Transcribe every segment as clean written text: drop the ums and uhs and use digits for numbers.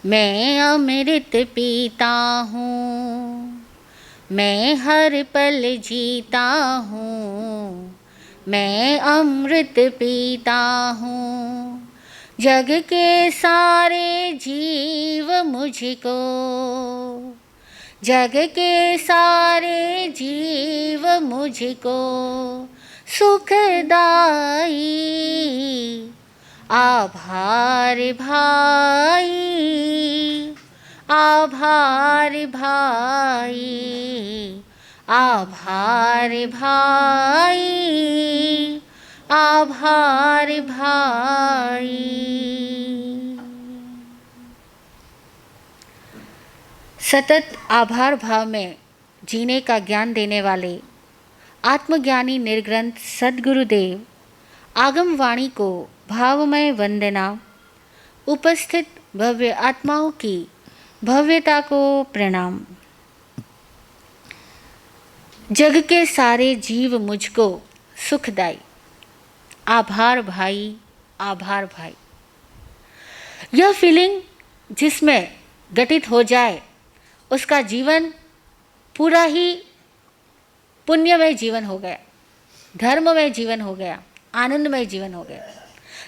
मैं अमृत पीता हूँ, मैं हर पल जीता हूँ, मैं अमृत पीता हूँ। जग के सारे जीव मुझको, जग के सारे जीव मुझको सुखदाई। आभार भाई, आभार भाई, आभार भाई, आभार भाई। सतत आभार भाव में जीने का ज्ञान देने वाले आत्मज्ञानी निर्ग्रंथ सद्गुरुदेव आगम वाणी को भावमय वंदना। उपस्थित भव्य आत्माओं की भव्यता को प्रणाम। जग के सारे जीव मुझको सुखदाई। आभार भाई, आभार भाई। यह फीलिंग जिसमें घटित हो जाए उसका जीवन पूरा ही पुण्यमय जीवन हो गया, धर्ममय जीवन हो गया, आनंदमय जीवन हो गया।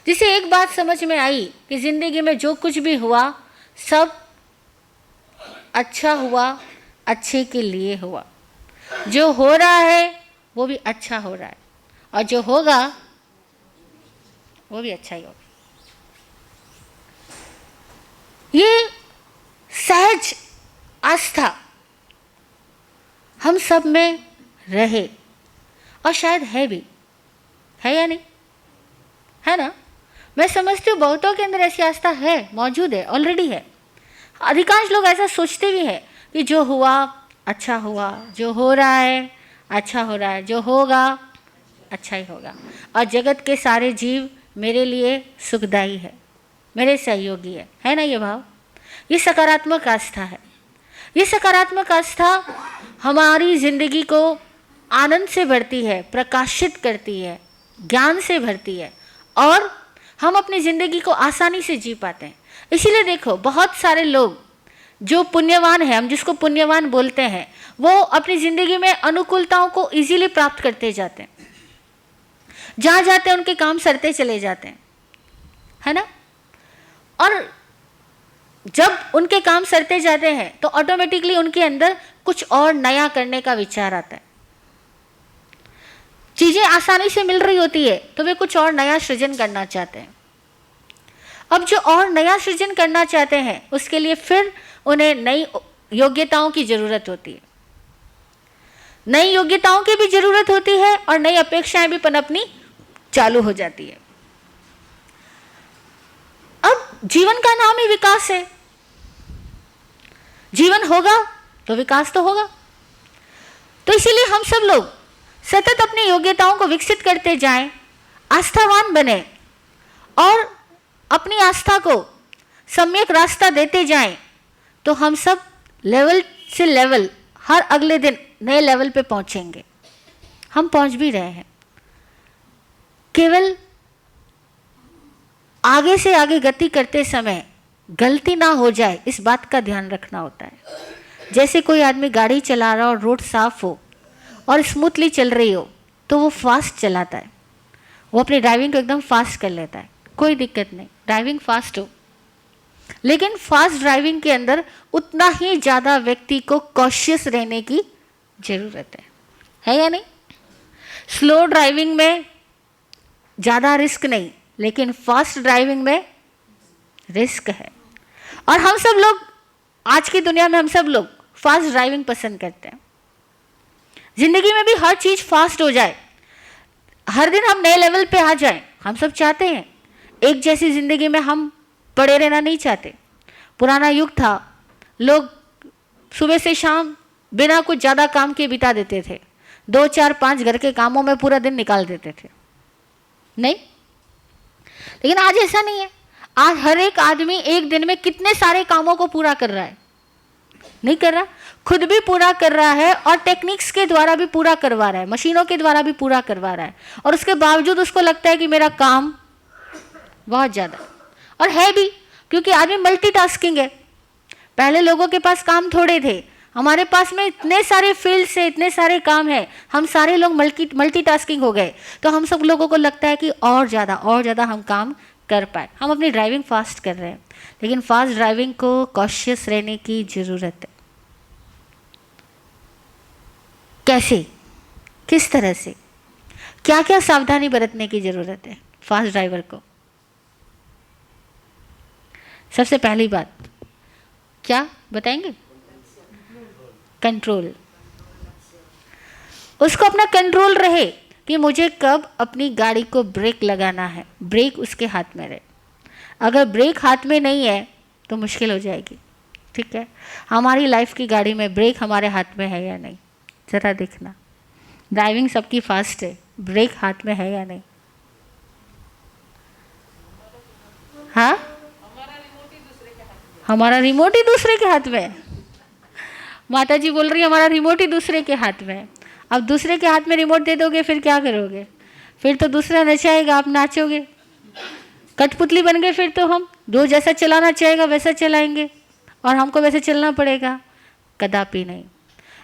जिसे एक बात समझ में आई कि जिंदगी में जो कुछ भी हुआ सब अच्छा हुआ, अच्छे के लिए हुआ। जो हो रहा है वो भी अच्छा हो रहा है और जो होगा वो भी अच्छा ही होगा। ये सहज आस्था हम सब में रहे और शायद है भी, है या नहीं, है ना? मैं समझती हूँ बहुतों के अंदर ऐसी आस्था है, मौजूद है, ऑलरेडी है। अधिकांश लोग ऐसा सोचते भी हैं कि जो हुआ अच्छा हुआ, जो हो रहा है अच्छा हो रहा है, जो होगा अच्छा ही होगा और जगत के सारे जीव मेरे लिए सुखदाई है, मेरे सहयोगी है ना? ये भाव, ये सकारात्मक आस्था है। ये सकारात्मक आस्था हमारी जिंदगी को आनंद से भरती है, प्रकाशित करती है, ज्ञान से भरती है और हम अपनी ज़िंदगी को आसानी से जी पाते हैं। इसीलिए देखो बहुत सारे लोग जो पुण्यवान हैं, हम जिसको पुण्यवान बोलते हैं, वो अपनी ज़िंदगी में अनुकूलताओं को इजीली प्राप्त करते जाते हैं। जहाँ जाते हैं उनके काम सरते चले जाते हैं, है ना? और जब उनके काम सरते जाते हैं तो ऑटोमेटिकली उनके अंदर कुछ और नया करने का विचार आता है। चीज़ें आसानी से मिल रही होती है तो वे कुछ और नया सृजन करना चाहते हैं। अब जो और नया सृजन करना चाहते हैं उसके लिए फिर उन्हें नई योग्यताओं की ज़रूरत होती है। नई योग्यताओं की भी ज़रूरत होती है और नई अपेक्षाएं भी पनपनी चालू हो जाती है। अब जीवन का नाम ही विकास है। जीवन होगा तो विकास तो होगा। तो इसीलिए हम सब लोग सतत अपनी योग्यताओं को विकसित करते जाएं, आस्थावान बने और अपनी आस्था को सम्यक रास्ता देते जाएं, तो हम सब लेवल से लेवल हर अगले दिन नए लेवल पे पहुंचेंगे। हम पहुंच भी रहे हैं। केवल आगे से आगे गति करते समय गलती ना हो जाए इस बात का ध्यान रखना होता है। जैसे कोई आदमी गाड़ी चला रहा हो और रोड साफ हो और स्मूथली चल रही हो तो वो फास्ट चलाता है, वो अपनी ड्राइविंग को एकदम फास्ट कर लेता है, कोई दिक्कत नहीं, ड्राइविंग फास्ट हो। लेकिन फास्ट ड्राइविंग के अंदर उतना ही ज़्यादा व्यक्ति को कॉशियस रहने की ज़रूरत है या नहीं? स्लो ड्राइविंग में ज़्यादा रिस्क नहीं, लेकिन फास्ट ड्राइविंग में रिस्क है। और हम सब लोग आज की दुनिया में हम सब लोग फास्ट ड्राइविंग पसंद करते हैं। जिंदगी में भी हर चीज़ फास्ट हो जाए, हर दिन हम नए लेवल पे आ जाएं, हम सब चाहते हैं। एक जैसी ज़िंदगी में हम पड़े रहना नहीं चाहते। पुराना युग था, लोग सुबह से शाम बिना कुछ ज़्यादा काम किए बिता देते थे, 2 4 5 घर के कामों में पूरा दिन निकाल देते थे, नहीं? लेकिन आज ऐसा नहीं है। आज हर एक आदमी एक दिन में कितने सारे कामों को पूरा कर रहा है, नहीं कर रहा, खुद भी पूरा कर रहा है और टेक्निक्स के द्वारा भी पूरा करवा रहा है, मशीनों के द्वारा भी पूरा करवा रहा है। और उसके बावजूद उसको लगता है कि मेरा काम बहुत ज़्यादा, और है भी, क्योंकि आदमी मल्टीटास्किंग है। पहले लोगों के पास काम थोड़े थे, हमारे पास में इतने सारे फील्ड से इतने सारे काम है, हम सारे लोग मल्टीटास्किंग हो गए, तो हम सब लोगों को लगता है कि और ज़्यादा हम काम कर पाए। हम अपनी ड्राइविंग फास्ट कर रहे हैं, लेकिन फास्ट ड्राइविंग को कॉशियस रहने की ज़रूरत है। कैसे, किस तरह से, क्या क्या सावधानी बरतने की ज़रूरत है फास्ट ड्राइवर को? सबसे पहली बात क्या बताएंगे? कंट्रोल। उसको अपना कंट्रोल रहे कि मुझे कब अपनी गाड़ी को ब्रेक लगाना है, ब्रेक उसके हाथ में रहे। अगर ब्रेक हाथ में नहीं है तो मुश्किल हो जाएगी। ठीक है, हमारी लाइफ की गाड़ी में ब्रेक हमारे हाथ में है या नहीं, ज़रा देखना। ड्राइविंग सबकी फास्ट है, ब्रेक हाथ में है या नहीं? हाँ, हमारा रिमोट ही दूसरे के हाथ में है। माता जी बोल रही है हमारा रिमोट ही दूसरे के हाथ में है। अब दूसरे के हाथ में रिमोट दे दोगे फिर क्या करोगे? फिर तो दूसरा नचाएगा, आप नाचोगे, कठपुतली बन गए। फिर तो हम जो जैसा चलाना चाहेगा वैसा चलाएंगे और हमको वैसे चलना पड़ेगा। कदापि नहीं।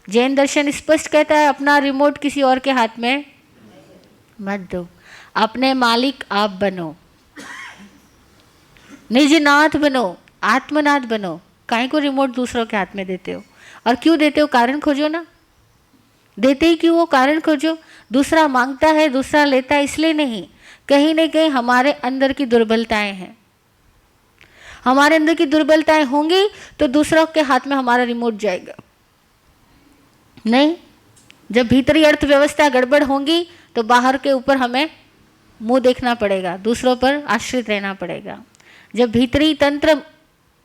जैन दर्शन स्पष्ट कहता है अपना रिमोट किसी और के हाथ में मत दो, अपने मालिक आप बनो, निजनाथ बनो, आत्मनाथ बनो। काहे को रिमोट दूसरों के हाथ में देते हो? और क्यों देते हो? कारण खोजो ना। देते ही क्यों हो? कारण खोजो। दूसरा मांगता है, दूसरा लेता है, इसलिए नहीं। कहीं न कहीं हमारे अंदर की दुर्बलताएं हैं। हमारे अंदर की दुर्बलताएं होंगी तो दूसरों के हाथ में हमारा रिमोट जाएगा नहीं। जब भीतरी अर्थव्यवस्था गड़बड़ होंगी तो बाहर के ऊपर हमें मुंह देखना पड़ेगा, दूसरों पर आश्रित रहना पड़ेगा। जब भीतरी तंत्र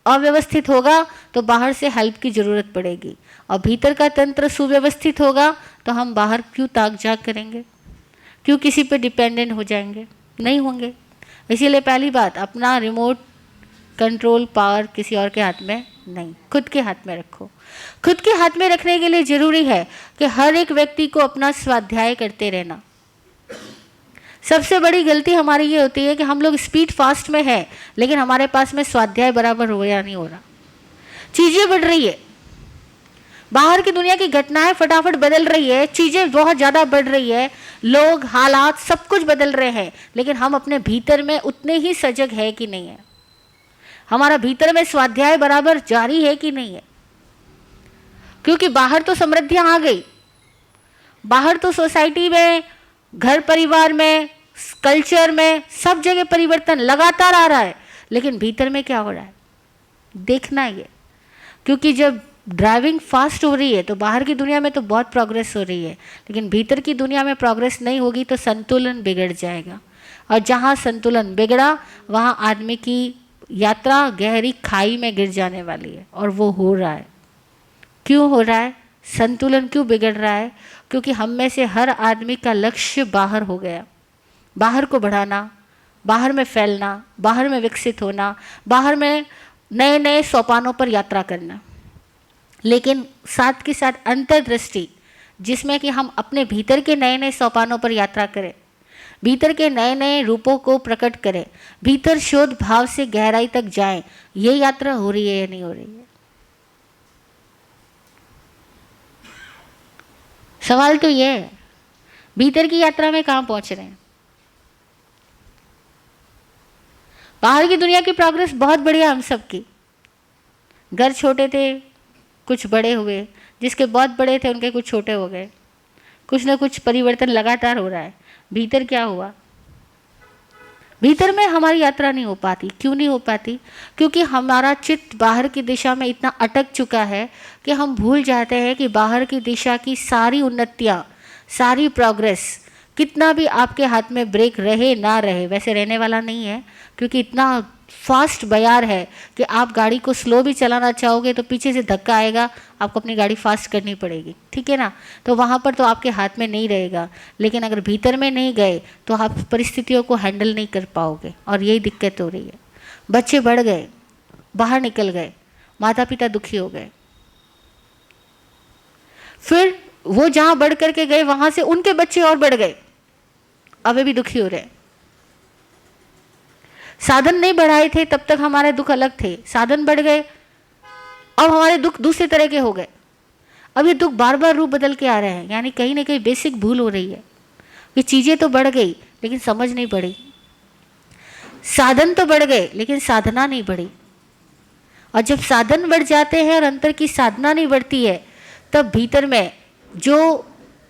अव्यवस्थित होगा तो बाहर से हेल्प की ज़रूरत पड़ेगी, और भीतर का तंत्र सुव्यवस्थित होगा तो हम बाहर क्यों ताक झाक करेंगे, क्यों किसी पे डिपेंडेंट हो जाएंगे? नहीं होंगे। इसीलिए पहली बात, अपना रिमोट कंट्रोल पावर किसी और के हाथ में नहीं, खुद के हाथ में रखो। खुद के हाथ में रखने के लिए ज़रूरी है कि हर एक व्यक्ति को अपना स्वाध्याय करते रहना। सबसे बड़ी गलती हमारी ये होती है कि हम लोग स्पीड फास्ट में है, लेकिन हमारे पास में स्वाध्याय बराबर हो या नहीं हो रहा। चीज़ें बढ़ रही है, बाहर की दुनिया की घटनाएं फटाफट बदल रही है, चीज़ें बहुत ज़्यादा बढ़ रही है, लोग, हालात सब कुछ बदल रहे हैं, लेकिन हम अपने भीतर में उतने ही सजग है कि नहीं है? हमारा भीतर में स्वाध्याय बराबर जारी है कि नहीं है? क्योंकि बाहर तो समृद्धियां आ गई, बाहर तो सोसाइटी में, घर परिवार में, कल्चर में, सब जगह परिवर्तन लगातार आ रहा है, लेकिन भीतर में क्या हो रहा है देखना ये। क्योंकि जब ड्राइविंग फास्ट हो रही है तो बाहर की दुनिया में तो बहुत प्रोग्रेस हो रही है, लेकिन भीतर की दुनिया में प्रोग्रेस नहीं होगी तो संतुलन बिगड़ जाएगा, और जहाँ संतुलन बिगड़ा वहाँ आदमी की यात्रा गहरी खाई में गिर जाने वाली है, और वो हो रहा है। क्यों हो रहा है? संतुलन क्यों बिगड़ रहा है? क्योंकि हम में से हर आदमी का लक्ष्य बाहर हो गया, बाहर को बढ़ाना, बाहर में फैलना, बाहर में विकसित होना, बाहर में नए नए सोपानों पर यात्रा करना, लेकिन साथ के साथ अंतर्दृष्टि, जिसमें कि हम अपने भीतर के नए नए सोपानों पर यात्रा करें, भीतर के नए नए रूपों को प्रकट करें, भीतर शोध भाव से गहराई तक जाएं। ये यात्रा हो रही है या नहीं हो रही है? सवाल तो ये है, भीतर की यात्रा में कहाँ पहुंच रहे हैं? बाहर की दुनिया की प्रोग्रेस बहुत बढ़िया हम सबकी, घर छोटे थे कुछ बड़े हुए, जिसके बहुत बड़े थे उनके कुछ छोटे हो गए, कुछ ना कुछ परिवर्तन लगातार हो रहा है। भीतर क्या हुआ? भीतर में हमारी यात्रा नहीं हो पाती। क्यों नहीं हो पाती? क्योंकि हमारा चित्त बाहर की दिशा में इतना अटक चुका है कि हम भूल जाते हैं कि बाहर की दिशा की सारी उन्नतियाँ, सारी प्रोग्रेस, कितना भी आपके हाथ में ब्रेक रहे ना रहे, वैसे रहने वाला नहीं है, क्योंकि इतना फास्ट बयार है कि आप गाड़ी को स्लो भी चलाना चाहोगे तो पीछे से धक्का आएगा, आपको अपनी गाड़ी फास्ट करनी पड़ेगी। ठीक है ना? तो वहाँ पर तो आपके हाथ में नहीं रहेगा, लेकिन अगर भीतर में नहीं गए तो आप परिस्थितियों को हैंडल नहीं कर पाओगे, और यही दिक्कत हो रही है। बच्चे बढ़ गए, बाहर निकल गए, माता पिता दुखी हो गए, फिर वो जहाँ बढ़ करके गए वहाँ से उनके बच्चे और बढ़ गए, अब वे भी दुखी हो रहे हैं। साधन नहीं बढ़ाए थे तब तक हमारे दुख अलग थे, साधन बढ़ गए अब हमारे दुख दूसरे तरह के हो गए। अब ये दुख बार बार रूप बदल के आ रहे हैं, यानी कहीं ना कहीं बेसिक भूल हो रही है कि चीज़ें तो बढ़ गई लेकिन समझ नहीं बढ़ी, साधन तो बढ़ गए लेकिन साधना नहीं बढ़ी। और जब साधन बढ़ जाते हैं और अंतर की साधना नहीं बढ़ती है, तब भीतर में जो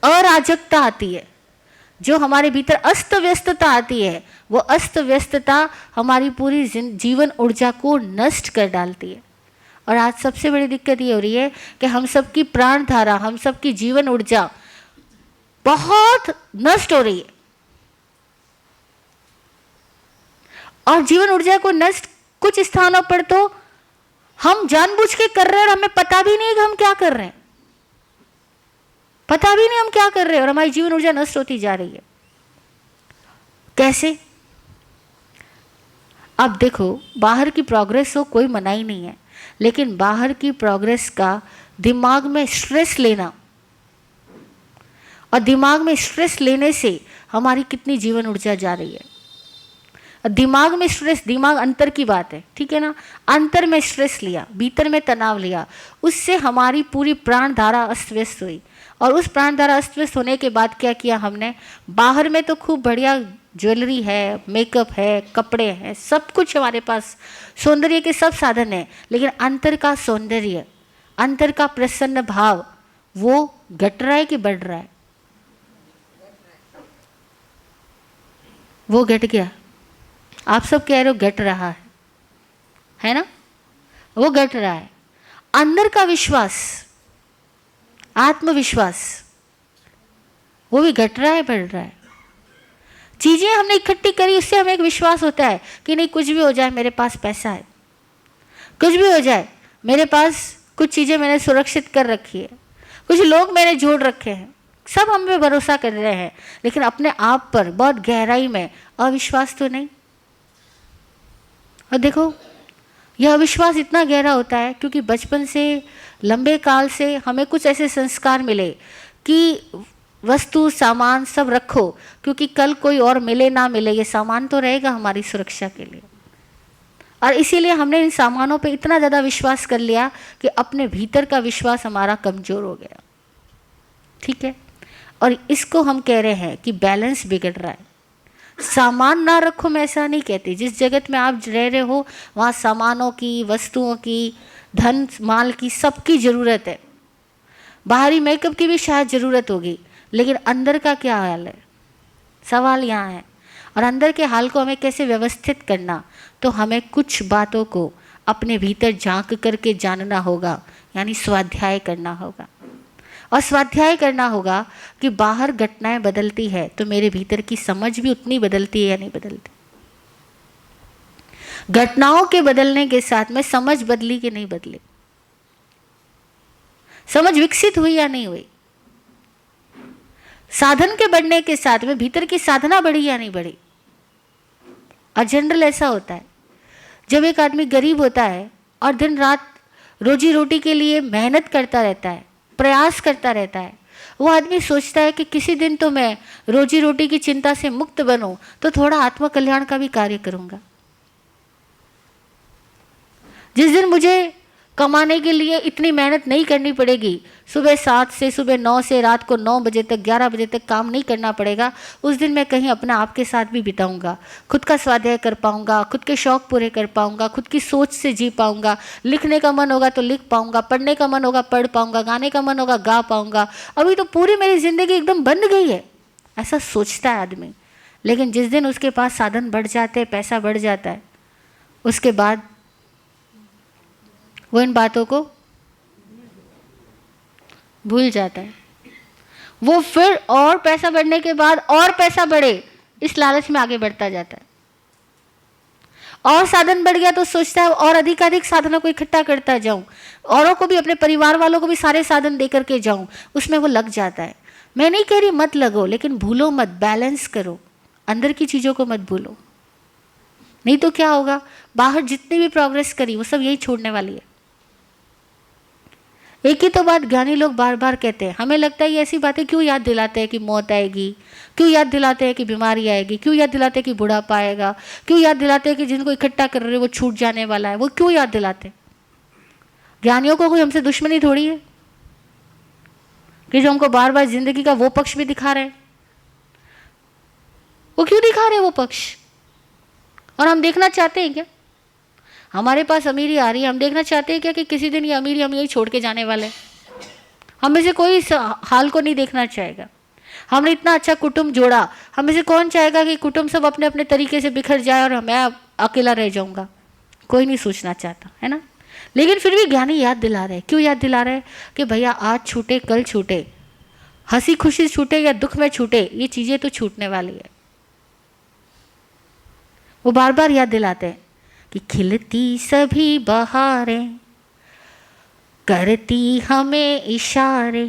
अराजकता आती है, जो हमारे भीतर अस्त व्यस्तता आती है, वो अस्त व्यस्तता हमारी पूरी जीवन ऊर्जा को नष्ट कर डालती है। और आज सबसे बड़ी दिक्कत ये हो रही है कि हम सबकी प्राण धारा, हम सबकी जीवन ऊर्जा बहुत नष्ट हो रही है। और जीवन ऊर्जा को नष्ट कुछ स्थानों पर तो हम जानबूझ के कर रहे हैं और हमें पता भी नहीं कि हम क्या कर रहे हैं, पता भी नहीं हम क्या कर रहे हैं, और हमारी जीवन ऊर्जा नष्ट होती जा रही है। कैसे? अब देखो, बाहर की प्रोग्रेस हो कोई मनाही नहीं है, लेकिन बाहर की प्रोग्रेस का दिमाग में स्ट्रेस लेना, और दिमाग में स्ट्रेस लेने से हमारी कितनी जीवन ऊर्जा जा रही है। दिमाग में स्ट्रेस, दिमाग अंतर की बात है, ठीक है ना, अंतर में स्ट्रेस लिया, भीतर में तनाव लिया, उससे हमारी पूरी प्राण धारा अस्त व्यस्त हुई। और उस प्राण धारा अस्त व्यस्त होने के बाद क्या किया हमने, बाहर में तो खूब बढ़िया ज्वेलरी है, मेकअप है, कपड़े हैं, सब कुछ हमारे पास, सौंदर्य के सब साधन हैं, लेकिन अंतर का सौंदर्य, अंतर का प्रसन्न भाव, वो घट रहा है कि बढ़ रहा है? वो घट गया। आप सब कह रहे हो घट रहा है ना? वो घट रहा है। अंदर का विश्वास, आत्मविश्वास, वो भी घट रहा है, बढ़ रहा है। चीजें हमने इकट्ठी करी, उससे हमें एक विश्वास होता है कि नहीं, कुछ भी हो जाए मेरे पास पैसा है, कुछ भी हो जाए मेरे पास कुछ चीजें मैंने सुरक्षित कर रखी है, कुछ लोग मैंने जोड़ रखे हैं, सब हम पे भरोसा कर रहे हैं, लेकिन अपने आप पर बहुत गहराई में अविश्वास तो नहीं। और देखो, यह अविश्वास इतना गहरा होता है क्योंकि बचपन से, लंबे काल से हमें कुछ ऐसे संस्कार मिले कि वस्तु सामान सब रखो, क्योंकि कल कोई और मिले ना मिले, ये सामान तो रहेगा हमारी सुरक्षा के लिए। और इसीलिए हमने इन सामानों पे इतना ज़्यादा विश्वास कर लिया कि अपने भीतर का विश्वास हमारा कमज़ोर हो गया, ठीक है। और इसको हम कह रहे हैं कि बैलेंस बिगड़ रहा है। सामान ना रखो, मैं ऐसा नहीं कहती, जिस जगत में आप रह रहे हो वहाँ सामानों की, वस्तुओं की, धन माल की, सबकी ज़रूरत है। बाहरी मेकअप की भी शायद ज़रूरत होगी, लेकिन अंदर का क्या हाल है, सवाल यहाँ है। और अंदर के हाल को हमें कैसे व्यवस्थित करना, तो हमें कुछ बातों को अपने भीतर झांक करके जानना होगा, यानी स्वाध्याय करना होगा। और स्वाध्याय करना होगा कि बाहर घटनाएं बदलती है तो मेरे भीतर की समझ भी उतनी बदलती है या नहीं बदलती। घटनाओं के बदलने के साथ में समझ बदली कि नहीं बदली, समझ विकसित हुई या नहीं हुई। साधन के बढ़ने के साथ में भीतर की साधना बढ़ी या नहीं बढ़ी। और जनरल ऐसा होता है, जब एक आदमी गरीब होता है और दिन रात रोजी रोटी के लिए मेहनत करता रहता है, प्रयास करता रहता है, वो आदमी सोचता है कि किसी दिन तो मैं रोजी रोटी की चिंता से मुक्त बनूं, तो थोड़ा आत्मकल्याण का भी कार्य करूंगा। जिस दिन मुझे कमाने के लिए इतनी मेहनत नहीं करनी पड़ेगी, सुबह 7 से सुबह 9 से रात को 9 बजे तक, 11 बजे तक काम नहीं करना पड़ेगा, उस दिन मैं कहीं अपने आप के साथ भी बिताऊंगा, खुद का स्वाध्याय कर पाऊंगा, खुद के शौक पूरे कर पाऊंगा, खुद की सोच से जी पाऊंगा, लिखने का मन होगा तो लिख पाऊंगा, पढ़ने का मन होगा पढ़ पाऊंगा, गाने का मन होगा गा पाऊंगा। अभी तो पूरी मेरी जिंदगी एकदम बन गई है, ऐसा सोचता है आदमी। लेकिन जिस दिन उसके पास साधन बढ़ जाते हैं, पैसा बढ़ जाता है, उसके बाद वो इन बातों को भूल जाता है। वो फिर और पैसा बढ़ने के बाद और पैसा बढ़े, इस लालच में आगे बढ़ता जाता है। और साधन बढ़ गया तो सोचता है और अधिक साधनों को इकट्ठा करता जाऊं, औरों को भी, अपने परिवार वालों को भी सारे साधन दे करके जाऊं, उसमें वो लग जाता है। मैं नहीं कह रही मत लगो, लेकिन भूलो मत, बैलेंस करो, अंदर की चीज़ों को मत भूलो। नहीं तो क्या होगा, बाहर जितनी भी प्रोग्रेस करी वो सब यही छोड़ने वाली है। एक ही तो बात ज्ञानी लोग बार बार कहते हैं। हमें लगता है ये ऐसी बातें क्यों याद दिलाते हैं कि मौत आएगी, क्यों याद दिलाते हैं कि बीमारी आएगी, क्यों याद दिलाते हैं कि बुढ़ापा आएगा, क्यों याद दिलाते हैं कि जिनको इकट्ठा कर रहे हो वो छूट जाने वाला है, वो क्यों याद दिलाते हैं? ज्ञानियों को कोई हमसे दुश्मनी थोड़ी है कि जो हमको बार बार जिंदगी का वो पक्ष भी दिखा रहे हैं। वो क्यों दिखा रहे हैं वो पक्ष? और हम देखना चाहते हैं क्या? हमारे पास अमीरी आ रही है, हम देखना चाहते हैं क्या कि किसी दिन ये अमीरी हम यही छोड़ के जाने वाले हैं? हम में से कोई इस हाल को नहीं देखना चाहेगा। हमने इतना अच्छा कुटुंब जोड़ा, हम में से कौन चाहेगा कि कुटुंब सब अपने अपने तरीके से बिखर जाए और मैं अकेला रह जाऊंगा? कोई नहीं सोचना चाहता, है ना? लेकिन फिर भी ज्ञानी याद दिला रहे हैं। क्यों याद दिला रहे हैं? कि भैया आज छूटे कल छूटे, हंसी खुशी छूटे या दुख में छूटे, ये चीजें तो छूटने वाली है। वो बार बार याद दिलाते हैं कि खिलती सभी बहारें करती हमें इशारे,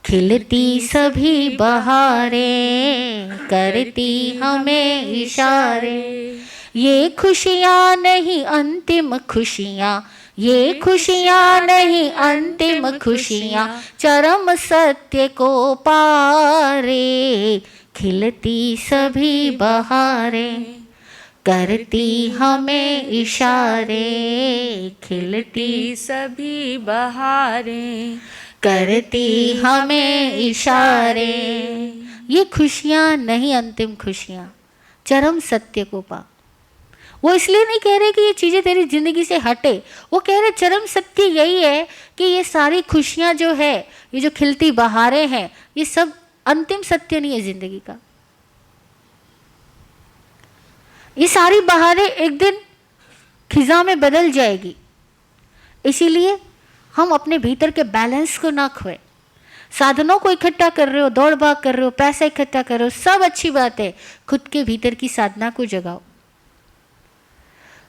खिलती सभी बहारें करती हमें इशारे, ये खुशियाँ नहीं अंतिम खुशियाँ, ये खुशियाँ नहीं अंतिम खुशियाँ, चरम सत्य को पारे, खिलती सभी बहारें करती हमें इशारे, खिलती सभी बहारें करती हमें इशारे, ये खुशियाँ नहीं अंतिम खुशियाँ, चरम सत्य को पा। वो इसलिए नहीं कह रहे कि ये चीज़ें तेरी जिंदगी से हटे, वो कह रहे चरम सत्य यही है कि ये सारी खुशियाँ जो है, ये जो खिलती बहारें हैं, ये सब अंतिम सत्य नहीं है जिंदगी का। ये सारी बहारें एक दिन खिजा में बदल जाएगी। इसीलिए हम अपने भीतर के बैलेंस को ना खोए। साधनों को इकट्ठा कर रहे हो, दौड़ भाग कर रहे हो, पैसा इकट्ठा कर रहे हो, सब अच्छी बात है। खुद के भीतर की साधना को जगाओ।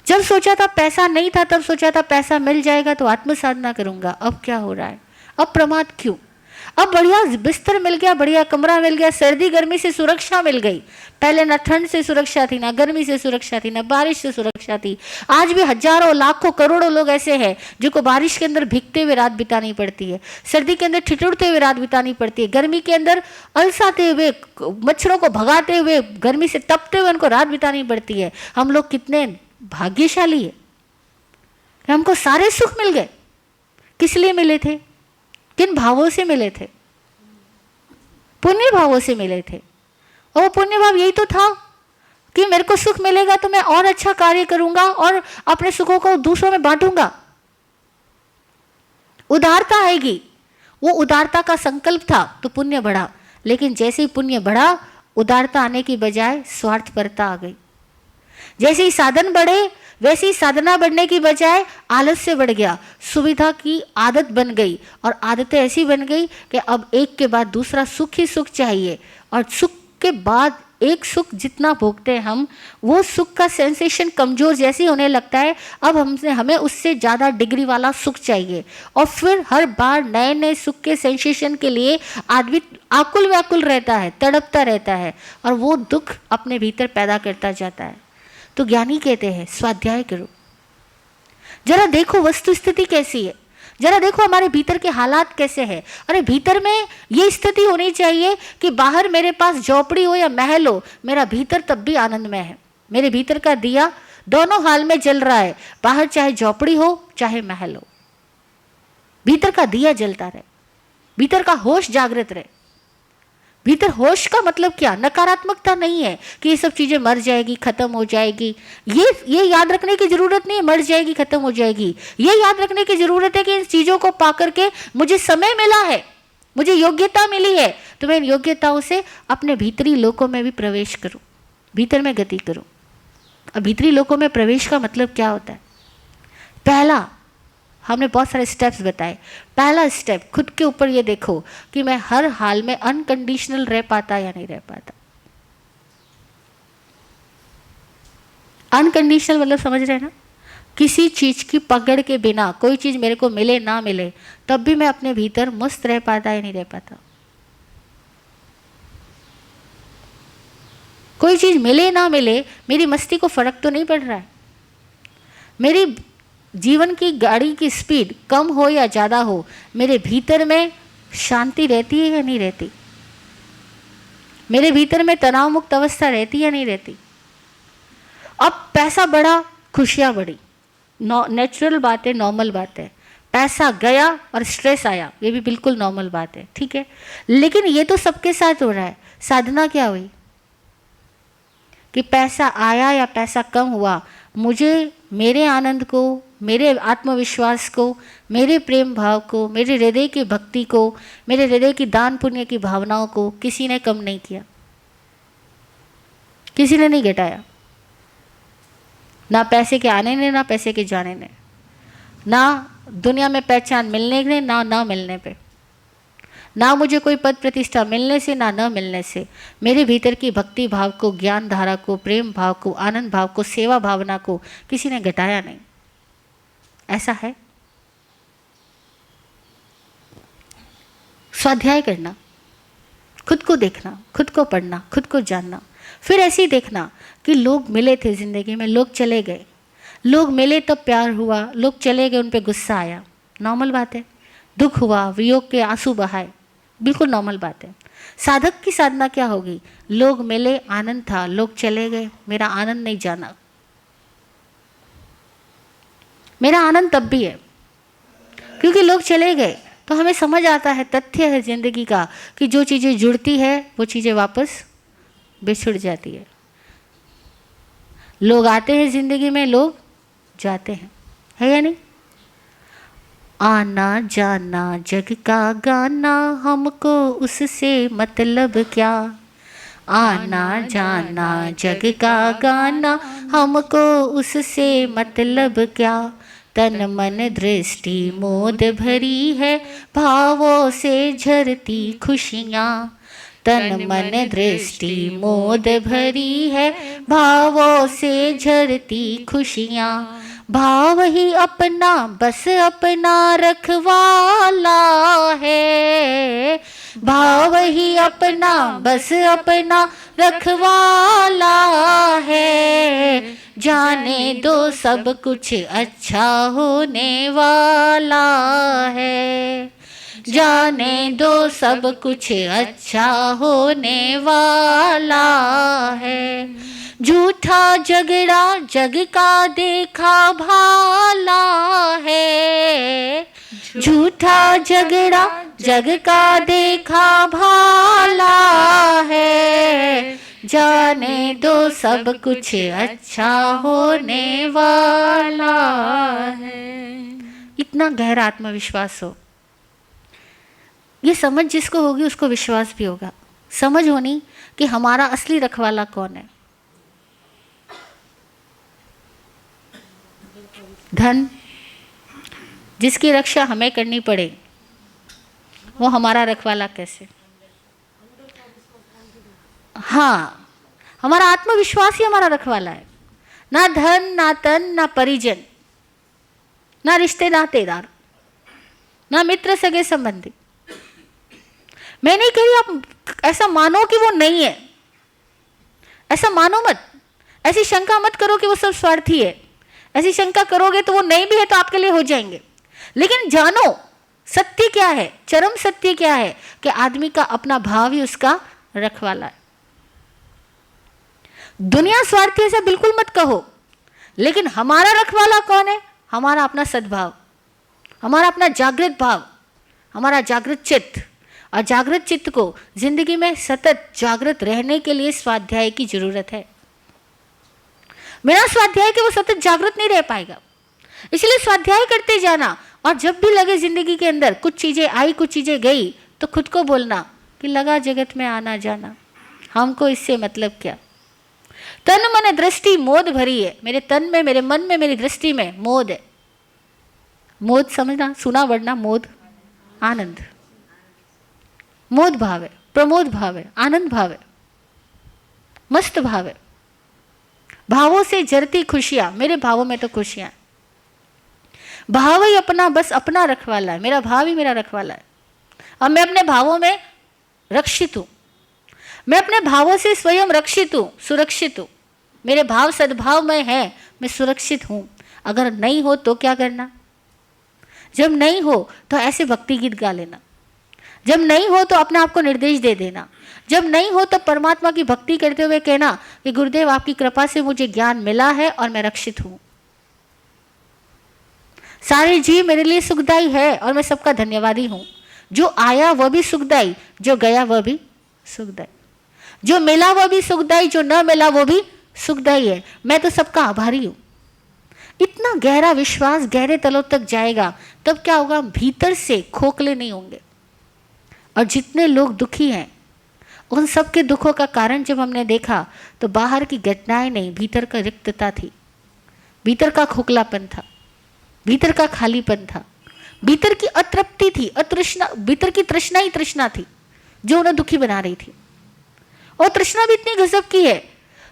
जब सोचा था पैसा नहीं था, तब सोचा था पैसा मिल जाएगा तो आत्म साधना करूंगा। अब क्या हो रहा है? अब प्रमाद क्यों? अब बढ़िया बिस्तर मिल गया, बढ़िया कमरा मिल गया, सर्दी गर्मी से सुरक्षा मिल गई। पहले ना ठंड से सुरक्षा थी, ना गर्मी से सुरक्षा थी, ना बारिश से सुरक्षा थी। आज भी हजारों लाखों करोड़ों लोग ऐसे हैं जिनको बारिश के अंदर भीगते हुए रात बितानी पड़ती है, सर्दी के अंदर ठिठुरते हुए रात बितानी पड़ती है, गर्मी के अंदर अलसाते हुए, मच्छरों को भगाते हुए, गर्मी से तपते हुए उनको रात बितानी पड़ती है। हम लोग कितने भाग्यशाली है कि हमको सारे सुख मिल गए। किस लिए मिले थे? किन भावों से मिले थे? पुण्य भावों से मिले थे। और वो पुण्य भाव यही तो था कि मेरे को सुख मिलेगा तो मैं और अच्छा कार्य करूंगा और अपने सुखों को दूसरों में बांटूंगा। उदारता आएगी, वो उदारता का संकल्प था तो पुण्य बढ़ा। लेकिन जैसे ही पुण्य बढ़ा, उदारता आने की बजाय स्वार्थपरता आ गई। जैसे ही साधन बढ़े, वैसे ही साधना बढ़ने की बजाय आलस्य बढ़ गया, सुविधा की आदत बन गई। और आदतें ऐसी बन गई कि अब एक के बाद दूसरा सुख ही सुख चाहिए। और सुख के बाद एक सुख जितना भोगते हैं हम, वो सुख का सेंसेशन कमजोर जैसे होने लगता है। अब हमें उससे ज़्यादा डिग्री वाला सुख चाहिए। और फिर हर बार नए नए सुख के सेंसेशन के लिए आदमी आकुल व्याकुल रहता है, तड़पता रहता है, और वो दुख अपने भीतर पैदा करता जाता है। तो ज्ञानी कहते हैं स्वाध्याय करो, जरा देखो वस्तु स्थिति कैसी है, जरा देखो हमारे भीतर के हालात कैसे हैं। अरे भीतर में ये स्थिति होनी चाहिए कि बाहर मेरे पास झोपड़ी हो या महल हो, मेरा भीतर तब भी आनंदमय है। मेरे भीतर का दिया दोनों हाल में जल रहा है, बाहर चाहे झोपड़ी हो चाहे महल हो, भीतर का दिया जलता रहे, भीतर का होश जागृत रहे। भीतर होश का मतलब क्या? नकारात्मकता नहीं है कि ये सब चीजें मर जाएगी, खत्म हो जाएगी। ये याद रखने की जरूरत नहीं है मर जाएगी, खत्म हो जाएगी। ये याद रखने की जरूरत है कि इन चीजों को पा करके मुझे समय मिला है, मुझे योग्यता मिली है, तो मैं इन योग्यताओं से अपने भीतरी लोकों में भी प्रवेश करूं, भीतर में गति करूं। अब भीतरी लोकों में प्रवेश का मतलब क्या होता है? पहला, हमने बहुत सारे स्टेप्स बताए। पहला स्टेप, खुद के ऊपर ये देखो कि मैं हर हाल में अनकंडीशनल रह पाता या नहीं रह पाता। अनकंडीशनल मतलब समझ रहे हैं ना? किसी चीज की पकड़ के बिना, कोई चीज मेरे को मिले ना मिले, तब भी मैं अपने भीतर मस्त रह पाता या नहीं रह पाता। कोई चीज मिले ना मिले, मेरी मस्ती को फर्क तो नहीं पड़ रहा है। मेरी जीवन की गाड़ी की स्पीड कम हो या ज़्यादा हो, मेरे भीतर में शांति रहती है या नहीं रहती? मेरे भीतर में तनाव मुक्त अवस्था रहती या नहीं रहती? अब पैसा बढ़ा, खुशियाँ बढ़ी, नेचुरल बात है, नॉर्मल बात है। पैसा गया और स्ट्रेस आया, ये भी बिल्कुल नॉर्मल बात है, ठीक है। लेकिन ये तो सबके साथ हो रहा है। साधना क्या हुई कि पैसा आया या पैसा कम हुआ, मुझे मेरे आनंद को, मेरे आत्मविश्वास को, मेरे प्रेम भाव को, मेरे हृदय की भक्ति को, मेरे हृदय की दान पुण्य की भावनाओं को किसी ने कम नहीं किया, किसी ने नहीं घटाया। ना पैसे के आने ने, ना पैसे के जाने ने, ना दुनिया में पहचान मिलने ने, ना मिलने पे, ना मुझे कोई पद प्रतिष्ठा मिलने से, ना मिलने से। मेरे भीतर की भक्ति भाव को, ज्ञान धारा को, प्रेम भाव को, आनंद भाव को, सेवा भावना को किसी ने घटाया नहीं। ऐसा है। स्वाध्याय करना, खुद को देखना, खुद को पढ़ना, खुद को जानना, फिर ऐसे ही देखना कि लोग मिले थे जिंदगी में, लोग चले गए, लोग मिले तब प्यार हुआ, लोग चले गए उन पे गुस्सा आया, नॉर्मल बात है। दुख हुआ, वियोग के आंसू बहाए, बिल्कुल नॉर्मल बात है। साधक की साधना क्या होगी? लोग मिले, आनंद था, लोग चले गए, मेरा आनंद नहीं जाना। मेरा आनंद तब भी है क्योंकि लोग चले गए, तो हमें समझ आता है, तथ्य है जिंदगी का कि जो चीज़ें जुड़ती है वो चीज़ें वापस बिछुड़ जाती है। लोग आते हैं जिंदगी में, लोग जाते हैं, है या नहीं? आना जाना जग का गाना, हमको उससे मतलब क्या। आना जाना जग का गाना, हमको उससे मतलब क्या। तन मन दृष्टि मोद भरी है, भावों से झरती खुशियाँ। तन मन दृष्टि मोद भरी है, भावों से झरती खुशियाँ। भाव ही अपना बस अपना रखवाला है, भाव ही अपना बस अपना रखवाला है। जाने दो सब कुछ अच्छा होने वाला है, जाने दो सब कुछ अच्छा होने वाला है। झूठा झगड़ा जग का देखा भाला है, झूठा झगड़ा जग का देखा भाला है। जाने दो सब कुछ अच्छा होने वाला है। इतना गहरा आत्मविश्वास हो, ये समझ जिसको होगी उसको विश्वास भी होगा। समझ होनी कि हमारा असली रखवाला कौन है। धन जिसकी रक्षा हमें करनी पड़े, वो हमारा रखवाला कैसे? हाँ, हमारा आत्मविश्वास ही हमारा रखवाला है। ना धन, ना तन, ना परिजन, ना रिश्ते नातेदार, ना मित्र सगे संबंधी। मैं नहीं कह रही आप ऐसा मानो कि वो नहीं है, ऐसा मानो मत। ऐसी शंका मत करो कि वो सब स्वार्थी है। ऐसी शंका करोगे तो वो नहीं भी है तो आपके लिए हो जाएंगे। लेकिन जानो सत्य क्या है, चरम सत्य क्या है कि आदमी का अपना भाव ही उसका रखवाला है। दुनिया स्वार्थी ऐसा बिल्कुल मत कहो, लेकिन हमारा रखवाला कौन है? हमारा अपना सद्भाव, हमारा अपना जागृत भाव, हमारा जागृत चित्त। और जागृत चित्त को जिंदगी में सतत जागृत रहने के लिए स्वाध्याय की जरूरत है। मेरा स्वाध्याय कि वो सतत जागृत नहीं रह पाएगा, इसलिए स्वाध्याय करते जाना। और जब भी लगे जिंदगी के अंदर कुछ चीजें आई, कुछ चीजें गई, तो खुद को बोलना कि लगा जगत में आना जाना, हमको इससे मतलब क्या। तन मन दृष्टि मोद भरी है। मेरे तन में, मेरे मन में, मेरी दृष्टि में मोद है। मोद समझना, सुना वरना मोद, आनंद। मोद भाव है, प्रमोद भाव है, आनंद भाव है, मस्त भाव है। भावों से जरती खुशियां, मेरे भावों में तो खुशियां। भाव ही अपना बस अपना रखवाला है, मेरा भाव ही मेरा रखवाला है। अब मैं अपने भावों में रक्षित हूं, मैं अपने भावों से स्वयं रक्षित हूं, सुरक्षित हूं। मेरे भाव सद्भाव में है, मैं सुरक्षित हूं। अगर नहीं हो तो क्या करना? जब नहीं हो तो ऐसे भक्ति गीत गा लेना। जब नहीं हो तो अपने आप को निर्देश दे देना। जब नहीं हो तो परमात्मा की भक्ति करते हुए कहना कि गुरुदेव आपकी कृपा से मुझे ज्ञान मिला है और मैं रक्षित हूं। सारे जीव मेरे लिए सुखदाई है और मैं सबका धन्यवादी हूँ। जो आया वह भी सुखदाई, जो गया वह भी सुखदाई, जो मिला वह भी सुखदाई, जो न मिला वो भी सुखदाई है। मैं तो सबका आभारी हूँ। इतना गहरा विश्वास गहरे तलों तक जाएगा, तब क्या होगा, भीतर से खोखले नहीं होंगे। और जितने लोग दुखी हैं, उन सब के दुखों का कारण जब हमने देखा तो बाहर की घटनाएं नहीं, भीतर का रिक्तता थी, भीतर का खोखलापन था, भीतर का खालीपन था, भीतर की अतृप्ति थी, अतृष्णा, भीतर की तृष्णा ही तृष्णा थी जो उन्हें दुखी बना रही थी। और तृष्णा भी इतनी गजब की है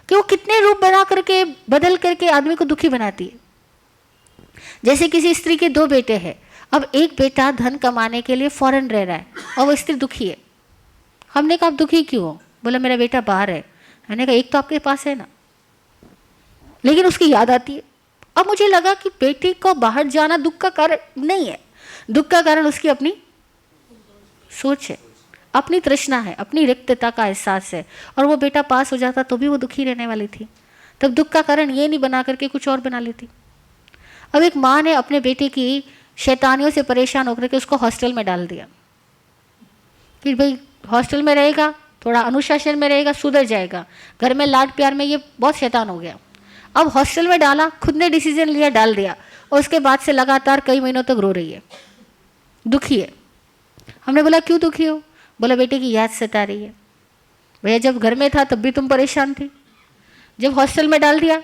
कि वो कितने रूप बना करके, बदल करके आदमी को दुखी बनाती है। जैसे किसी स्त्री के 2 बेटे हैं, अब एक बेटा धन कमाने के लिए फॉरेन रह रहा है और वो स्त्री दुखी है। हमने कहा आप दुखी क्यों हो? बोला मेरा बेटा बाहर है। मैंने कहा एक तो आपके पास है ना, लेकिन उसकी याद आती है। अब मुझे लगा कि बेटी को बाहर जाना दुख का कारण नहीं है, दुख का कारण उसकी अपनी सोच है, अपनी तृष्णा है, अपनी रिक्तता का एहसास है। और वो बेटा पास हो जाता तो भी वो दुखी रहने वाली थी, तब दुख का कारण ये नहीं बना करके कुछ और बना लेती। अब एक माँ ने अपने बेटे की शैतानियों से परेशान होकर के उसको हॉस्टल में डाल दिया कि भाई हॉस्टल में रहेगा, थोड़ा अनुशासन में रहेगा, सुधर जाएगा। घर में लाड प्यार में ये बहुत शैतान हो गया। अब हॉस्टल में डाला, खुद ने डिसीजन लिया, डाल दिया, और उसके बाद से लगातार कई महीनों तक रो रही है, दुखी है। हमने बोला क्यों दुखी हो? बोला बेटे की याद सता रही है। भैया जब घर में था तब भी तुम परेशान थी, जब हॉस्टल में डाल दिया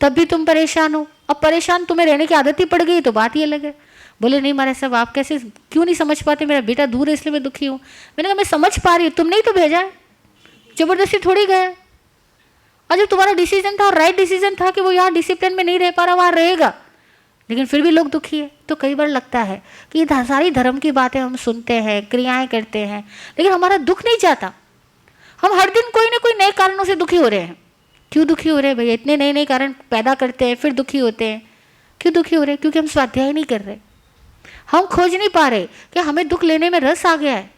तब भी तुम परेशान हो, अब परेशान तुम्हें रहने की आदत ही पड़ गई तो बात ही अलग है। बोले नहीं महाराज साहब, आप कैसे क्यों नहीं समझ पाते, मेरा बेटा दूर है इसलिए मैं दुखी हूँ। मैंने कहा मैं समझ पा रही हूँ, तुमने ही तो भेजा है, जबरदस्ती थोड़ी गया। और जब तुम्हारा डिसीजन था और राइट डिसीजन था कि वो यहाँ डिसिप्लिन में नहीं रह पा रहा, वहाँ रहेगा, लेकिन फिर भी लोग दुखी है। तो कई बार लगता है कि ये सारी धर्म की बातें हम सुनते हैं, क्रियाएं करते हैं, लेकिन हमारा दुख नहीं जाता। हम हर दिन कोई ना कोई नए कारणों से दुखी हो रहे हैं। क्यों दुखी हो रहे हैं भैया? इतने नए नए कारण पैदा करते हैं फिर दुखी होते हैं। क्यों दुखी हो रहे हैं? क्योंकि हम स्वाध्याय नहीं कर रहे, हम खोज नहीं पा रहे कि हमें दुख लेने में रस आ गया है,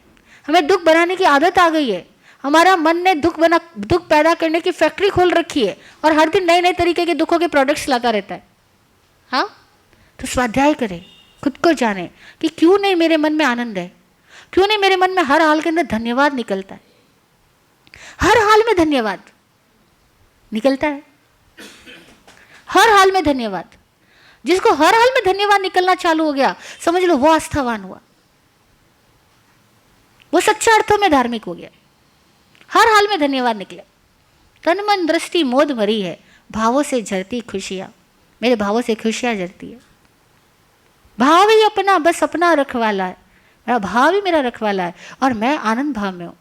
हमें दुख बनाने की आदत आ गई है। हमारा मन ने दुख पैदा करने की फैक्ट्री खोल रखी है और हर दिन नए नए तरीके के दुखों के प्रोडक्ट्स लाता रहता है। हाँ, तो स्वाध्याय करें, खुद को जाने कि क्यों नहीं मेरे मन में आनंद है, क्यों नहीं मेरे मन में हर हाल के अंदर धन्यवाद निकलता है, हर हाल में धन्यवाद निकलता है, हर हाल में धन्यवाद। जिसको हर हाल में धन्यवाद निकलना चालू हो गया, समझ लो वो आस्थावान हुआ, वो सच्चा अर्थों में धार्मिक हो गया। हर हाल में धन्यवाद निकले। तन मन दृष्टि मोद भरी है, भावों से झरती खुशियां, मेरे भावों से खुशियां झरती है। भाव ही अपना, बस अपना रखवाला है, मेरा भाव ही मेरा रखवाला है और मैं आनंद भाव में हूँ।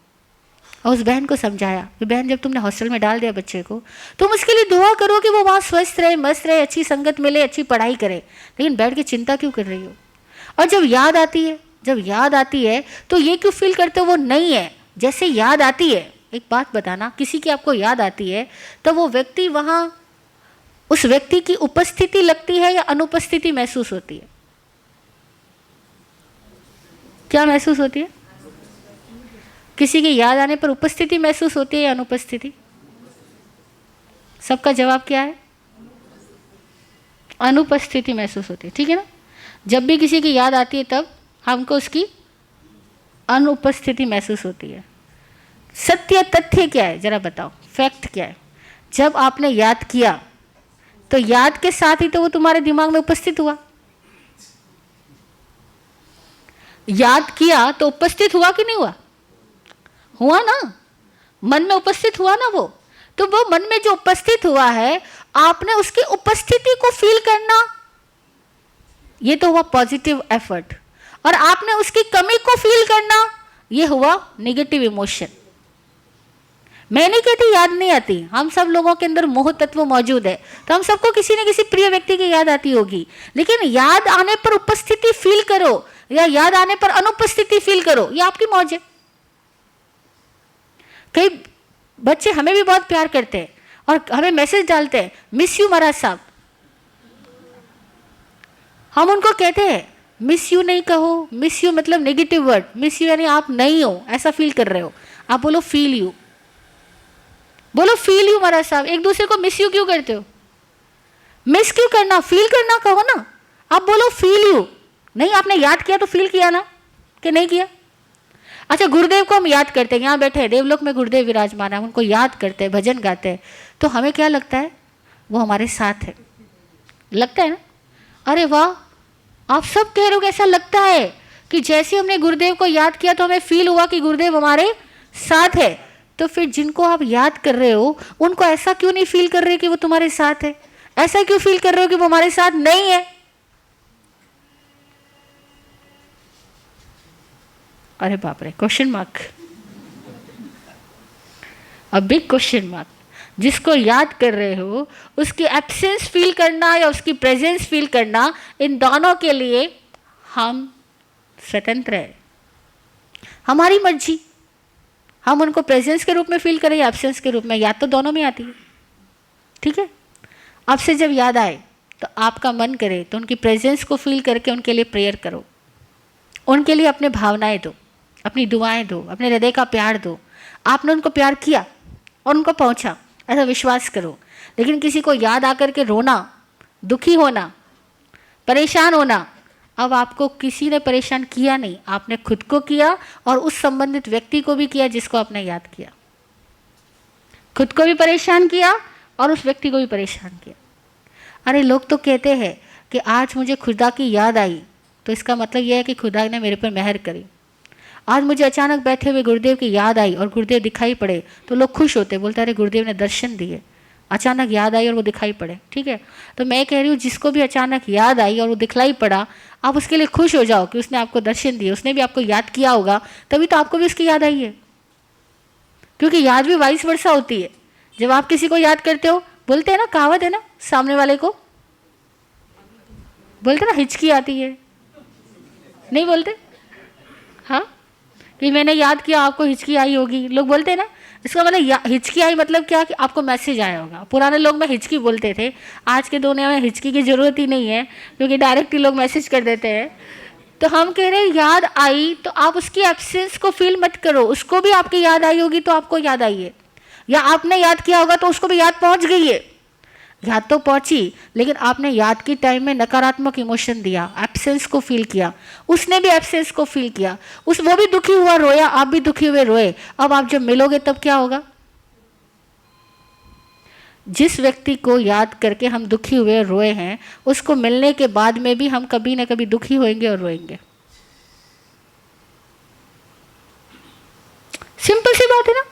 और उस बहन को समझाया कि बहन जब तुमने हॉस्टल में डाल दिया बच्चे को, तुम उसके लिए दुआ करो कि वो वहाँ स्वस्थ रहे, मस्त रहे, अच्छी संगत मिले, अच्छी पढ़ाई करे, लेकिन बैठ के चिंता क्यों कर रही हो? और जब याद आती है तो ये क्यों फील करते हो वो नहीं है। जैसे याद आती है, एक बात बताना, किसी की आपको याद आती है तो वो व्यक्ति वहाँ, उस व्यक्ति की उपस्थिति लगती है या अनुपस्थिति महसूस होती है? क्या महसूस होती है? किसी की याद आने पर उपस्थिति महसूस होती है या अनुपस्थिति? सबका जवाब क्या है? अनुपस्थिति महसूस होती है, ठीक है ना। जब भी किसी की याद आती है तब हमको उसकी अनुपस्थिति महसूस होती है। सत्य तथ्य क्या है जरा बताओ, फैक्ट क्या है? जब आपने याद किया तो याद के साथ ही तो वो तुम्हारे दिमाग में उपस्थित हुआ। याद किया तो उपस्थित हुआ कि नहीं हुआ? हुआ ना, मन में उपस्थित हुआ ना वो। तो वो मन में जो उपस्थित हुआ है, आपने उसकी उपस्थिति को फील करना, ये तो हुआ पॉजिटिव एफर्ट। और आपने उसकी कमी को फील करना, ये हुआ नेगेटिव इमोशन। मैं नहीं कहती याद नहीं आती, हम सब लोगों के अंदर मोह तत्व मौजूद है, तो हम सबको किसी न किसी प्रिय व्यक्ति की याद आती होगी। लेकिन याद आने पर उपस्थिति फील करो या याद आने पर अनुपस्थिति फील करो, ये आपकी मौज है। कई बच्चे हमें भी बहुत प्यार करते हैं और हमें मैसेज डालते हैं, मिस यू महाराज साहब। हम उनको कहते हैं मिस यू नहीं कहो, मिस यू मतलब नेगेटिव वर्ड, मिस यू यानी आप नहीं हो, ऐसा फील कर रहे हो। आप बोलो फील यू, बोलो फील यू महाराज साहब। एक दूसरे को मिस यू क्यों करते हो? मिस क्यों करना, फील करना कहो ना। आप बोलो फील यू, नहीं आपने याद किया तो फील किया ना कि नहीं किया? अच्छा, गुरुदेव को हम याद करते हैं, यहाँ बैठे हैं देवलोक में गुरुदेव विराजमान है, उनको याद करते हैं, भजन गाते हैं, तो हमें क्या लगता है? वो हमारे साथ है, लगता है ना? अरे वाह, आप सब कह रहे हो कि ऐसा लगता है कि जैसे हमने गुरुदेव को याद किया तो हमें फील हुआ कि गुरुदेव हमारे साथ है। तो फिर जिनको आप याद कर रहे हो उनको ऐसा क्यों नहीं फील कर रहे कि वो तुम्हारे साथ है? ऐसा क्यों फील कर रहे हो कि वो हमारे साथ नहीं है? अरे बाप रे, question mark, a big question mark. जिसको याद कर रहे हो उसकी एब्सेंस फील करना या उसकी प्रेजेंस फील करना, इन दोनों के लिए हम स्वतंत्र है, हमारी मर्जी। हम उनको प्रेजेंस के रूप में फील करें या एब्सेंस के रूप में, याद तो दोनों में आती है। ठीक है, आपसे जब याद आए तो आपका मन करे तो उनकी प्रेजेंस को फील करके उनके लिए प्रेयर करो, उनके लिए अपने भावनाएं दो, अपनी दुआएं दो, अपने हृदय का प्यार दो। आपने उनको प्यार किया और उनको पहुंचा, ऐसा विश्वास करो। लेकिन किसी को याद आकर के रोना, दुखी होना, परेशान होना, अब आपको किसी ने परेशान किया नहीं, आपने खुद को किया और उस संबंधित व्यक्ति को भी किया जिसको आपने याद किया। खुद को भी परेशान किया और उस व्यक्ति को भी परेशान किया। अरे लोग तो कहते हैं कि आज मुझे खुदा की याद आई, तो इसका मतलब यह है कि खुदा ने मेरे पर मेहर करी। आज मुझे अचानक बैठे हुए गुरुदेव की याद आई और गुरुदेव दिखाई पड़े, तो लोग खुश होते, बोलते अरे गुरुदेव ने दर्शन दिए, अचानक याद आई और वो दिखाई पड़े। ठीक है, तो मैं कह रही हूँ जिसको भी अचानक याद आई और वो दिखलाई पड़ा, आप उसके लिए खुश हो जाओ कि उसने आपको दर्शन दिए, उसने भी आपको याद किया होगा, तभी तो आपको भी उसकी याद आई है। क्योंकि याद भी वाइस वर्सा होती है। जब आप किसी को याद करते हो, बोलते हैं ना, कहावत है ना, सामने वाले को बोलते ना हिचकी आती है, नहीं बोलते? हाँ, कि मैंने याद किया आपको हिचकी आई होगी, लोग बोलते हैं ना। इसका मतलब हिचकी आई मतलब क्या कि आपको मैसेज आया होगा। पुराने लोग में हिचकी बोलते थे, आज के दुनिया में हिचकी की ज़रूरत ही नहीं है, क्योंकि डायरेक्ट ही लोग मैसेज कर देते हैं। तो हम कह रहे हैं याद आई तो आप उसकी एब्सेंस को फील मत करो, उसको भी आपकी याद आई होगी तो आपको याद आई है, या आपने याद किया होगा तो उसको भी याद पहुंच गई है। याद तो पहुंची, लेकिन आपने याद की टाइम में नकारात्मक इमोशन दिया, एब्सेंस को फील किया, उसने भी एब्सेंस को फील किया, वो भी दुखी हुआ, रोया, आप भी दुखी हुए, रोए। अब आप जब मिलोगे तब क्या होगा? जिस व्यक्ति को याद करके हम दुखी हुए, रोए हैं, उसको मिलने के बाद में भी हम कभी ना कभी दुखी होंगे और रोएंगे। सिंपल सी बात है ना।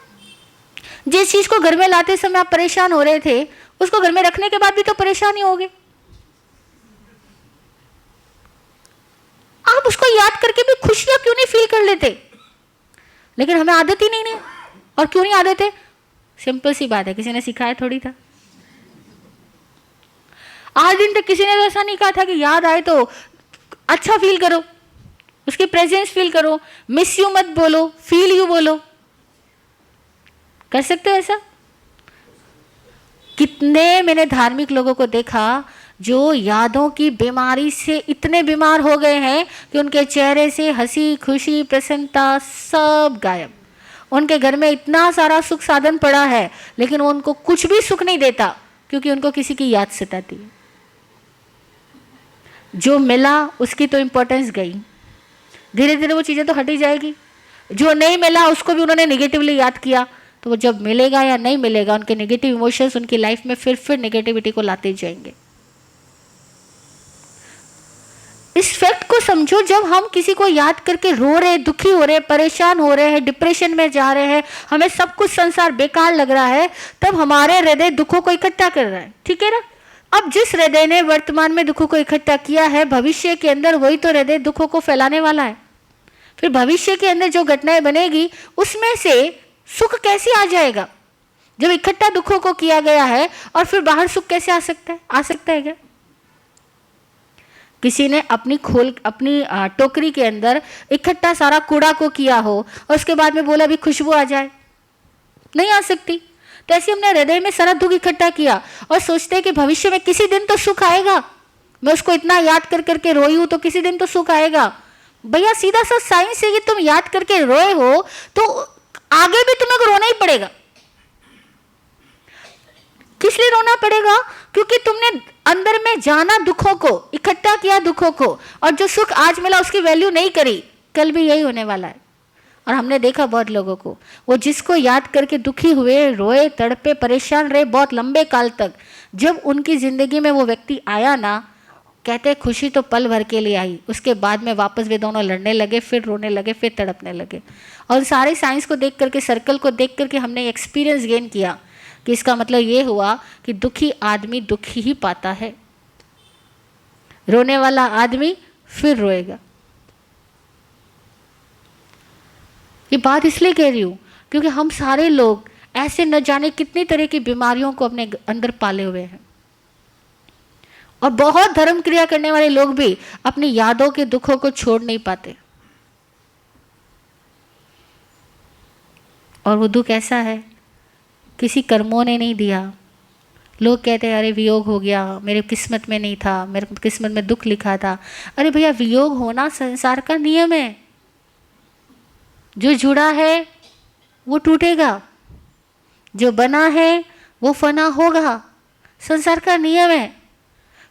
जिस चीज को घर में लाते समय आप परेशान हो रहे थे, उसको घर में रखने के बाद भी तो परेशान ही होगे। आप उसको याद करके भी खुशियां क्यों नहीं फील कर लेते? लेकिन हमें आदत ही नहीं है। और क्यों नहीं आदत है? सिंपल सी बात है, किसी ने सिखाया थोड़ी था। आज दिन तक किसी ने तो ऐसा नहीं कहा था कि याद आए तो अच्छा फील करो, उसकी प्रेजेंस फील करो, मिस यू मत बोलो, फील यू बोलो। कर सकते हो ऐसा? कितने मैंने धार्मिक लोगों को देखा जो यादों की बीमारी से इतने बीमार हो गए हैं कि उनके चेहरे से हंसी, खुशी, प्रसन्नता सब गायब। उनके घर में इतना सारा सुख साधन पड़ा है, लेकिन वो उनको कुछ भी सुख नहीं देता, क्योंकि उनको किसी की याद सताती है। जो मिला उसकी तो इंपॉर्टेंस गई, धीरे धीरे वो चीज़ें तो हटी जाएगी। जो नहीं मिला उसको भी उन्होंने निगेटिवली याद किया, तो वो जब मिलेगा या नहीं मिलेगा, उनके नेगेटिव इमोशंस उनकी लाइफ में फिर नेगेटिविटी को लाते जाएंगे। इस फैक्ट को समझो, जब हम किसी को याद करके रो रहे, दुखी हो रहे, परेशान हो रहे हैं, डिप्रेशन में जा रहे हैं, हमें सब कुछ संसार बेकार लग रहा है, तब हमारे हृदय दुखों को इकट्ठा कर रहा है। ठीक है ना? अब जिस हृदय ने वर्तमान में दुखों को इकट्ठा किया है, भविष्य के अंदर वही तो हृदय दुखों को फैलाने वाला है। फिर भविष्य के अंदर जो घटनाएं बनेगी उसमें से सुख कैसे आ जाएगा? जब इकट्ठा दुखों को किया गया है, और फिर बाहर सुख कैसे आ सकता है? आ सकता है क्या? किसी ने अपनी टोकरी के अंदर इकट्ठा सारा कूड़ा को किया हो और उसके बाद में बोला भी खुशबू आ जाए, नहीं आ सकती। तो ऐसे हमने हृदय में सारा दुख इकट्ठा किया और सोचते हैं कि भविष्य में किसी दिन तो सुख आएगा, मैं उसको इतना याद कर करके रोई हूं तो किसी दिन तो सुख आएगा। भैया सीधा सा साइंस है कि तुम याद करके रोए हो तो आगे भी तुम्हें रोना ही पड़ेगा। किस लिए रोना पड़ेगा? क्योंकि तुमने अंदर में जाना दुखों को, इकट्ठा किया दुखों को, और जो सुख आज मिला उसकी वैल्यू नहीं करी, कल भी यही होने वाला है। और हमने देखा बहुत लोगों को, वो जिसको याद करके दुखी हुए, रोए, तड़पे, परेशान रहे बहुत लंबे काल तक, जब उनकी ज़िंदगी में वो व्यक्ति आया ना, कहते खुशी तो पल भर के लिए आई, उसके बाद में वापस वे दोनों लड़ने लगे, फिर रोने लगे, फिर तड़पने लगे। और सारे साइंस को देख करके, सर्कल को देख करके हमने एक्सपीरियंस गेन किया कि इसका मतलब ये हुआ कि दुखी आदमी दुखी ही पाता है, रोने वाला आदमी फिर रोएगा। ये बात इसलिए कह रही हूँ क्योंकि हम सारे लोग ऐसे न जाने कितनी तरह की बीमारियों को अपने अंदर पाले हुए हैं, और बहुत धर्म क्रिया करने वाले लोग भी अपनी यादों के दुखों को छोड़ नहीं पाते। और वो दुख ऐसा है, किसी कर्मों ने नहीं दिया। लोग कहते हैं अरे वियोग हो गया, मेरे किस्मत में नहीं था, मेरे किस्मत में दुख लिखा था। अरे भैया, वियोग होना संसार का नियम है। जो जुड़ा है वो टूटेगा, जो बना है वो फना होगा, संसार का नियम है।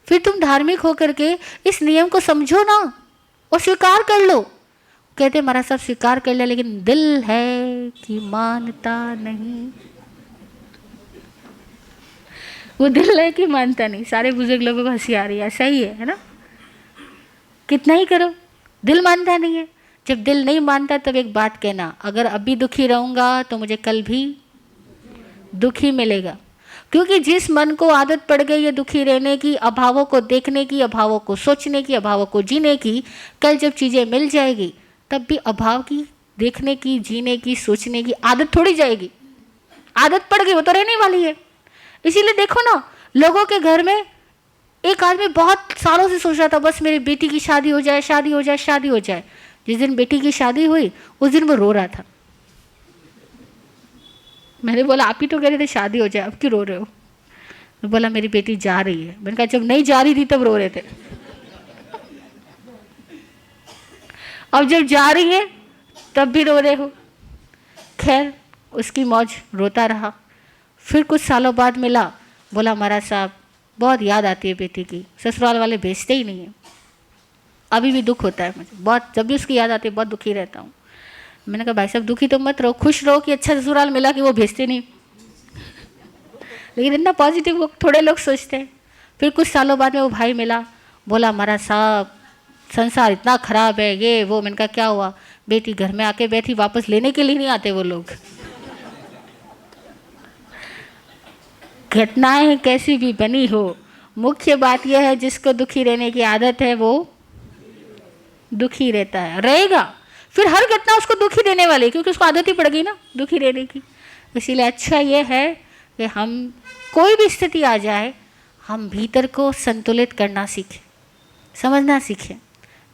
फिर तुम धार्मिक होकर के इस नियम को समझो ना और स्वीकार कर लो। कहते महाराज साहब स्वीकार कर लिया, लेकिन दिल है कि मानता नहीं। वो दिल है कि मानता नहीं। सारे बुजुर्ग लोगों को हंसी आ रही है, सही है ना? कितना ही करो, दिल मानता नहीं है। जब दिल नहीं मानता तब एक बात कहना, अगर अभी दुखी रहूँगा तो मुझे कल भी दुखी मिलेगा। क्योंकि जिस मन को आदत पड़ गई है दुखी रहने की, अभावों को देखने की, अभावों को सोचने की, अभावों को जीने की, कल जब चीज़ें मिल जाएगी तब भी अभाव की देखने की, जीने की, सोचने की आदत थोड़ी जाएगी। आदत पड़ गई, वो तो रहने वाली है। इसीलिए देखो ना, लोगों के घर में एक आदमी बहुत सालों से सोच रहा था बस मेरी बेटी की शादी हो जाए, शादी हो जाए, शादी हो जाए। जिस दिन बेटी की शादी हुई उस दिन वो रो रहा था। मैंने बोला आप ही तो कह रहे थे शादी हो जाए, अब क्यों रो रहे हो? मैं बोला मेरी बेटी जा रही है। मैंने कहा जब नहीं जा रही थी तब रो रहे थे, अब जब जा रही है तब भी रो रहे हो। खैर उसकी मौज, रोता रहा। फिर कुछ सालों बाद मिला, बोला महाराज साहब बहुत याद आती है बेटी की, ससुराल वाले भेजते ही नहीं है। अभी भी दुख होता है मुझे बहुत, जब भी उसकी याद आती है बहुत दुखी रहता हूँ। मैंने कहा भाई साहब दुखी तो मत रहो, खुश रहो कि अच्छा ससुराल मिला कि वो भेजते नहीं। लेकिन इतना पॉजिटिव वो थोड़े लोग सोचते हैं। फिर कुछ सालों बाद में वो भाई मिला, बोला महाराज साहब संसार इतना खराब है, ये वो। मैंने कहा क्या हुआ? बेटी घर में आके बैठी, वापस लेने के लिए नहीं आते वो लोग। घटनाएं कैसी भी बनी हो, मुख्य बात यह है जिसको दुखी रहने की आदत है वो दुखी रहता है, रहेगा। फिर हर घटना उसको दुखी देने वाली, क्योंकि उसको आदत ही पड़ गई ना दुखी रहने की। इसीलिए अच्छा ये है कि हम कोई भी स्थिति आ जाए, हम भीतर को संतुलित करना सीखें, समझना सीखें।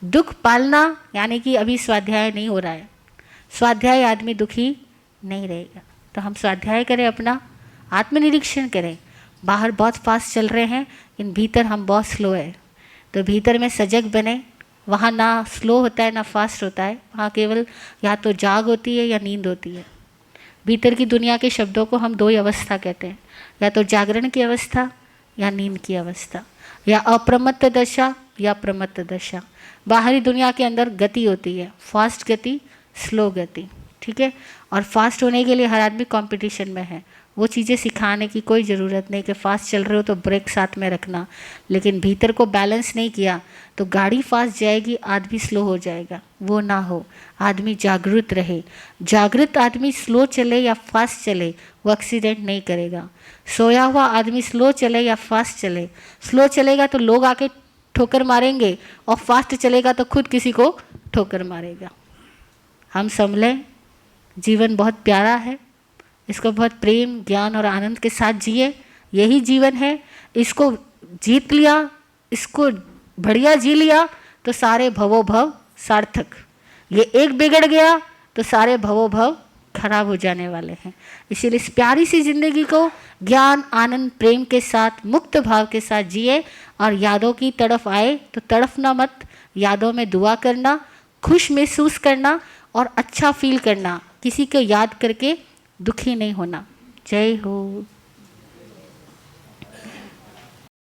दुख पालना यानी कि अभी स्वाध्याय नहीं हो रहा है, स्वाध्याय आदमी दुखी नहीं रहेगा। तो हम स्वाध्याय करें, अपना आत्मनिरीक्षण करें। बाहर बहुत फास्ट चल रहे हैं, इन भीतर हम बहुत स्लो है। तो भीतर में सजग बने, वहाँ ना स्लो होता है ना फास्ट होता है, वहाँ केवल या तो जाग होती है या नींद होती है। भीतर की दुनिया के शब्दों को हम दो ही अवस्था कहते हैं, या तो जागरण की अवस्था या नींद की अवस्था, या अप्रमत्त दशा या प्रमत्त दशा। बाहरी दुनिया के अंदर गति होती है, फास्ट गति, स्लो गति, ठीक है। और फास्ट होने के लिए हर आदमी कंपटीशन में है। वो चीज़ें सिखाने की कोई ज़रूरत नहीं कि फास्ट चल रहे हो तो ब्रेक साथ में रखना, लेकिन भीतर को बैलेंस नहीं किया तो गाड़ी फास्ट जाएगी, आदमी स्लो हो जाएगा। वो ना हो, आदमी जागृत रहे। जागृत आदमी स्लो चले या फास्ट चले वो एक्सीडेंट नहीं करेगा। सोया हुआ आदमी स्लो चले या फास्ट चले, स्लो चलेगा तो लोग आके ठोकर मारेंगे, और फास्ट चलेगा तो खुद किसी को ठोकर मारेगा। हम संभलें, जीवन बहुत प्यारा है, इसको बहुत प्रेम, ज्ञान और आनंद के साथ जिए, यही जीवन है। इसको जीत लिया, इसको बढ़िया जी लिया तो सारे भवो भव सार्थक। ये एक बिगड़ गया तो सारे भवो भव खराब हो जाने वाले हैं। इसीलिए इस प्यारी सी जिंदगी को ज्ञान, आनंद, प्रेम के साथ, मुक्त भाव के साथ जिए। और यादों की तरफ आए तो तड़फना मत, यादों में दुआ करना, खुश महसूस करना और अच्छा फील करना, किसी को याद करके दुखी नहीं होना। जय हो।